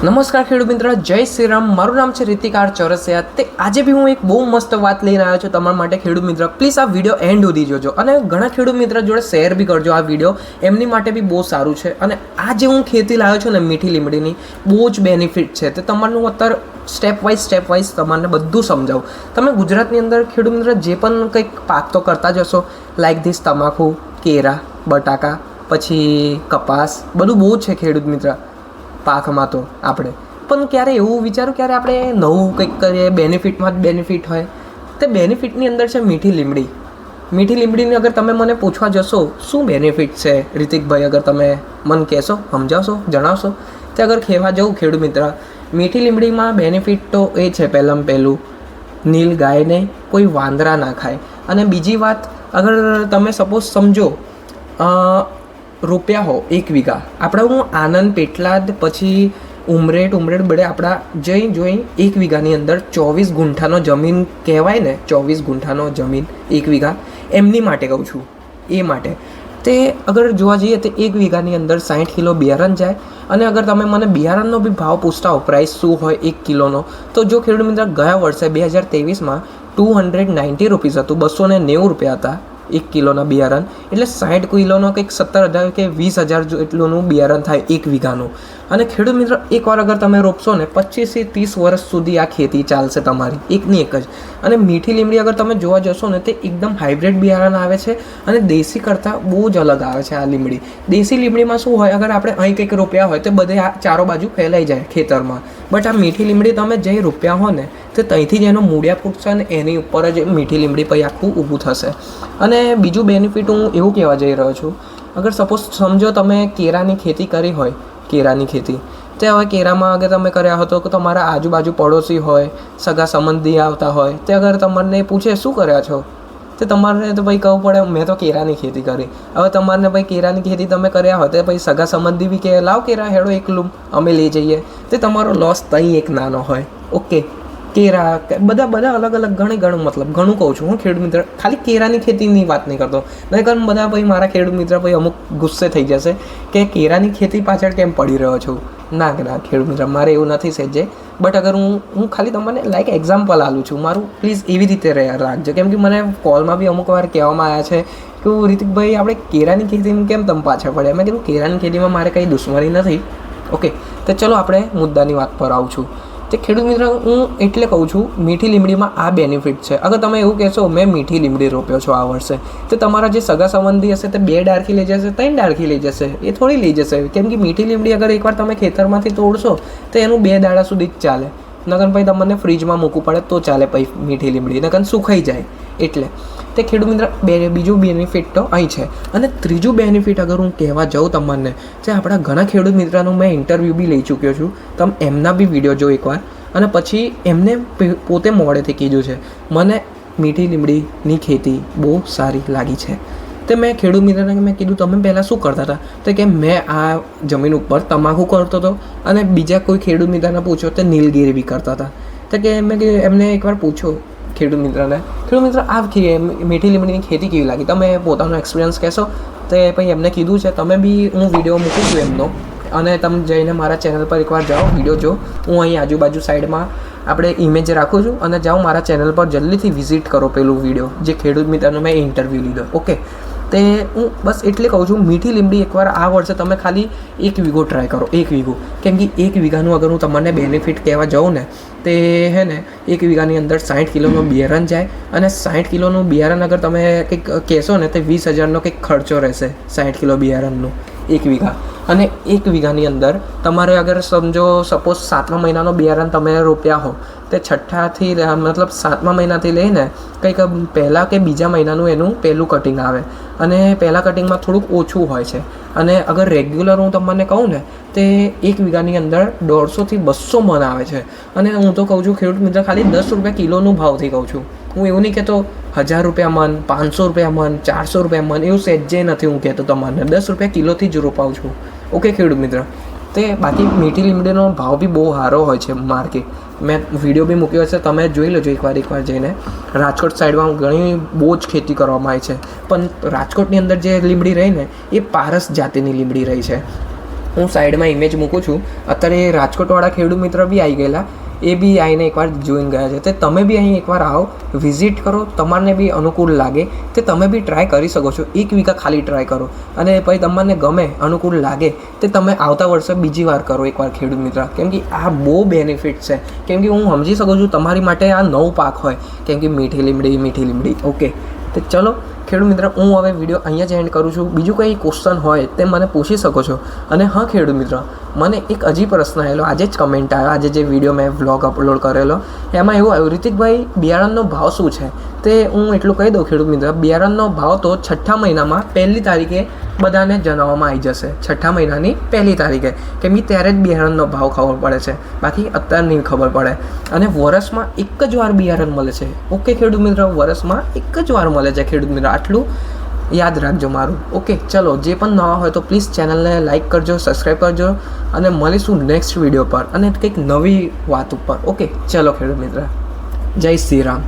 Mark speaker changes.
Speaker 1: નમસ્કાર ખેડૂત મિત્ર, જય શ્રી રામ. મારું નામ છે રિતિકાર ચોરસિયા. તે આજે બી હું એક બહુ મસ્ત વાત લઈને આવ્યો છું તમારા માટે ખેડૂત મિત્ર. પ્લીઝ આ વિડીયો એન્ડ સુધી જોજો અને ઘણા ખેડૂત મિત્ર જોડે શેર બી કરજો આ વિડીયો, એમની માટે બી બહુ સારું છે. અને આ જે હું ખેતી લાવ્યો છું ને મીઠી લીમડીની, બહુ જ બેનિફિટ છે. તે તમારું અત્યારે સ્ટેપ વાઇઝ તમારે બધું સમજાવું. તમે ગુજરાતની અંદર ખેડૂત મિત્ર જે પણ કંઈક પાક તો કરતા જ હશો, લાઈક ધીસ તમાકુ, કેરા, બટાકા, પછી કપાસ, બધું બહુ જ છે ખેડૂત મિત્ર પાકમાં. તો આપણે પણ ક્યારે એવું વિચારું ક્યારે આપણે નવું કંઈક કરીએ, બેનિફિટમાં જ બેનિફિટ હોય. તે બેનિફિટની અંદર છે મીઠી લીમડી. મીઠી લીમડીની અગર તમે મને પૂછવા જશો શું બેનિફિટ છે રિતિકભાઈ, અગર તમે મને કહેશો, સમજાવશો, જણાવશો, તે અગર કહેવા જવું ખેડૂત મિત્ર, મીઠી લીમડીમાં બેનિફિટ તો એ છે પહેલું નીલ ગાય નહીં, કોઈ વાંદરા ના ખાય. અને બીજી વાત, અગર તમે સપોઝ સમજો રૂપિયા હો 1 વીઘા, આપણે હું આનંદ પેટલાદ પછી ઉમરેઠ બળે આપણા જોઈ 1 વીઘાની અંદર 24 ગુંઠાનો જમીન કહેવાય ને, 24 ગુંઠાનો જમીન 1 વીઘા, એમની માટે કહું છું. એ માટે તે અગર જોવા જઈએ તો 1 વીઘાની અંદર 60 કિલો બિયારણ જાય. અને અગર તમે મને બિયારણનો બી ભાવ પૂછતા હો, પ્રાઇસ શું હોય 1 કિલોનો, તો જો ખેડૂત મિત્ર ગયા વર્ષે 2023માં 290 રૂપીસ હતું, 290 રૂપિયા હતા 1 કિલોના બિયારણ. એટલે 60 કિલોનો કંઈક 17,000 કે 20,000 એટલુંનું બિયારણ થાય 1 વીઘાનું. અને ખેડૂત મિત્ર એકવાર અગર તમે રોપશો ને 25 થી 30 વર્ષ સુધી આ ખેતી ચાલશે તમારી, એકની એક જ. અને મીઠી લીમડી અગર તમે જોવા જશો ને, તે એકદમ હાઇબ્રિડ બિયારણ આવે છે અને દેશી કરતાં બહુ જ અલગ આવે છે આ લીમડી. દેશી લીમડીમાં શું હોય, અગર આપણે અહીં કંઈક રોપ્યા હોય તો બધે આ ચારો બાજુ ફેલાઈ જાય ખેતરમાં. બટ આ મીઠી લીમડી તમે જે રોપ્યા હો ને, તે ત્યાંથી જ એનો મૂળિયા ફૂટશે અને એની ઉપર જ મીઠી લીમડી પછી આખું ઊભું થશે. અને બીજું બેનિફિટ હું એવું કહેવા જઈ રહ્યો છું, અગર સપોઝ સમજો તમે કેરાની ખેતી કરી હોય, કેરાની ખેતી, તે હવે કેરામાં અગર તમે કર્યા હતો કે તમારા આજુબાજુ પડોશી હોય, સગા સંબંધી આવતા હોય, તે અગર તમને પૂછે શું કર્યા છો, તે તમારે તો ભાઈ કહવું પડે મેં તો કેરાની ખેતી કરી. હવે તમારે ભાઈ કેરાની ખેતી તમે કર્યા હોય તો ભાઈ સગા સંબંધી બી કહે લાવ કેરા હેડો એકલું અમે લઈ જઈએ, તે તમારો લોસ ત્યાં એક નાનો હોય. ઓકે, કેરા બધા અલગ અલગ ઘણું ઘણું કહું છું હું ખેડૂત મિત્ર, ખાલી કેરાની ખેતીની વાત નહીં કરતો. નહીં કારણ બધા ભાઈ મારા ખેડૂત મિત્ર ભાઈ અમુક ગુસ્સે થઈ જશે કે કેરાની ખેતી પાછળ કેમ પડી રહ્યો છું. ના ખેડૂત મિત્ર, મારે એવું નથી સહેજે. બટ અગર હું ખાલી તમને લાઈક એક્ઝામ્પલ આલું છું મારું, પ્લીઝ એવી રીતે રાખજો. કેમ કે મને કોલમાં બી અમુક વાર કહેવામાં આવ્યા છે કે રિતિકભાઈ આપણે કેરાની ખેતીમાં કેમ તમે પાછળ પડ્યા. મેં કીધું કેરાની ખેતીમાં મારે કંઈ દુશ્મની નથી. ઓકે, તો ચલો આપણે મુદ્દાની વાત પર આવું છું. તે ખેડૂત મિત્ર હું એટલે કહું છું મીઠી લીમડીમાં આ બેનિફિટ છે. અગર તમે એવું કહેશો મેં મીઠી લીમડી રોપ્યો છો આ વર્ષે, તો તમારા જે સગા સંબંધી હશે તે 2 ડાળખી લઈ જશે, 3 ડાળખી લઈ જશે, એ થોડી લઈ જશે. કેમ કે મીઠી લીમડી અગર એકવાર તમે ખેતરમાંથી તોડશો તો એનું 2 દાડા સુધી જ ચાલે. નકર ભાઈ તમને ફ્રીજમાં મૂકવું પડે તો ચાલે પછી મીઠી લીમડી, નકર સુકાઈ જાય. એટલે તે ખેડૂત મિત્ર બીજું બેનિફિટ તો અહીં છે. અને ત્રીજું બેનિફિટ અગર હું કહેવા જાઉં તમને, જે આપણા ઘણા ખેડૂત મિત્રોનું મેં ઇન્ટરવ્યૂ બી લઈ ચૂક્યો છું, તમે એમના બી વિડીયો જો એકવાર. અને પછી એમને પોતે મોડેથી કીધું છે મને મીઠી લીમડીની ખેતી બહુ સારી લાગી છે. તે મેં ખેડૂત મિત્રને મેં કીધું તમે પહેલાં શું કરતા હતા, તો કે મેં આ જમીન ઉપર તમાકુ કરતો હતો અને બીજા કોઈ ખેડૂત મિત્રને પૂછો તો નીલગીરી બી કરતા હતા. તો કે મેં એમને એકવાર પૂછો ખેડૂત મિત્ર આ મીઠી લીમડીની ખેતી કેવી લાગી, તમે પોતાનો એક્સપિરિયન્સ કહેશો. તો પછી એમને કીધું છે તમે બી, હું વિડીયો મૂકું છું એમનો, અને તમે જઈને મારા ચેનલ પર એકવાર જાઓ, વિડીયો જો. હું અહીં આજુબાજુ સાઈડમાં આપણે ઇમેજ રાખું છું, અને જાઓ મારા ચેનલ પર જલ્દીથી વિઝિટ કરો પેલું વિડીયો જે ખેડૂત મિત્રનો મેં ઇન્ટરવ્યૂ લીધો. ઓકે, તે હું બસ એટલે કહું છું મીઠી લીમડી એકવાર આ વર્ષે તમે ખાલી 1 વીઘો ટ્રાય કરો, 1 વીઘો. કેમ કે 1 વીઘાનું અગર હું તમને બેનિફિટ કહેવા જાઉં ને, તે હે ને 1 વીઘાની અંદર 60 કિલોનું બિયારણ જાય. અને 60 કિલોનું બિયારણ અગર તમે કંઈક કહેશો ને તો 20,000નો કંઈક ખર્ચો રહેશે 60 કિલો બિયારણનું 1 વીઘા. અને 1 વીઘાની અંદર તમારે અગર સમજો સપોઝ 7મા મહિનાનો બિયારણ તમે રોપ્યા હો, તે 6ઠાથી મતલબ 7મા મહિનાથી લઈને કંઈક પહેલાં કે બીજા મહિનાનું એનું પહેલું કટિંગ આવે. અને પહેલાં કટિંગમાં થોડુંક ઓછું હોય છે. અને અગર રેગ્યુલર હું તમને કહું ને, તે 1 વીઘાની અંદર 150 થી 200 મણ આવે છે. અને હું તો કહું છું ખેડૂત મિત્ર ખાલી 10 રૂપિયા કિલોનું ભાવથી કહું છું. હું એવું નહીં કહેતો 1000 રૂપિયા મણ, 500 રૂપિયા મણ, 400 રૂપિયા મણ, એવું સહેજે નથી હું કહેતો તમને. 10 રૂપિયા કિલોથી જ રોપાવું છું. ઓકે ખેડૂત મિત્ર, તે બાકી મીઠી લીમડીનો ભાવ બી બહુ સારો હોય છે માર્કેટ. મેં વિડીયો બી મૂક્યો છે, તમે જોઈ લેજો એકવાર જઈને. રાજકોટ સાઈડમાં ઘણી બહુ જ ખેતી કરવામાં આવી છે, પણ રાજકોટની અંદર જે લીમડી રહી ને એ પારસ જાતિની લીમડી રહી છે. હું સાઈડમાં ઇમેજ મૂકું છું. અત્યારે રાજકોટવાળા ખેડૂત મિત્ર બી આવી ગયેલા, એ બી આવીને એકવાર જોઈને ગયા છે. તે તમે બી અહીં એકવાર આવો, વિઝિટ કરો, તમારને બી અનુકૂળ લાગે તે તમે બી ટ્રાય કરી શકો છો. 1 વીઘા ખાલી ટ્રાય કરો અને પછી તમને ગમે, અનુકૂળ લાગે તે તમે આવતા વર્ષે બીજી વાર કરો એકવાર ખેડૂત મિત્ર. કેમ કે આ બહુ બેનિફિટ છે. કેમ કે હું સમજી શકું છું તમારી માટે આ નવો પાક હોય, કેમ કે મીઠી લીમડી. ઓકે, તો ચલો ખેડૂત મિત્ર, હું હવે વિડીયો અહીંયા જ એન્ડ કરું છું. બીજું કંઈ ક્વેશ્ચન હોય તે મને પૂછી શકો છો. અને હા ખેડૂત મિત્ર, મને એક હજી પ્રશ્ન આવેલો, આજે જ કમેન્ટ આવ્યો, આજે જે વિડીયો મેં વ્લોગ અપલોડ કરેલો એમાં એવું આવ્યું, રિતિકભાઈ બિયારણનો ભાવ શું છે? તે હું એટલું કહી દઉં ખેડૂત મિત્ર, બિયારણનો ભાવ તો 6ઠ્ઠા મહિનામાં 1લી તારીખે બધાને જણાવવામાં આવી જશે. 6ઠ્ઠા મહિનાની 1લી તારીખે, કેમ કે ત્યારે જ બિયારણનો ભાવ ખબર પડે છે, બાકી અત્યારે નહીં ખબર પડે. અને વરસમાં એક જ વાર બિયારણ મળે છે. ઓકે ખેડૂત મિત્ર, વરસમાં એક જ વાર મળે છે ખેડૂત મિત્ર, આટલું યાદ રાખજો મારું. ઓકે ચલો, જે પણ નવા હોય તો પ્લીઝ ચેનલને લાઇક કરજો, સબસ્ક્રાઈબ કરજો અને મળીશું નેક્સ્ટ વિડીયો પર અને કંઈક નવી વાત ઉપર. ઓકે ચલો ખેડૂત મિત્ર, જય શ્રી રામ.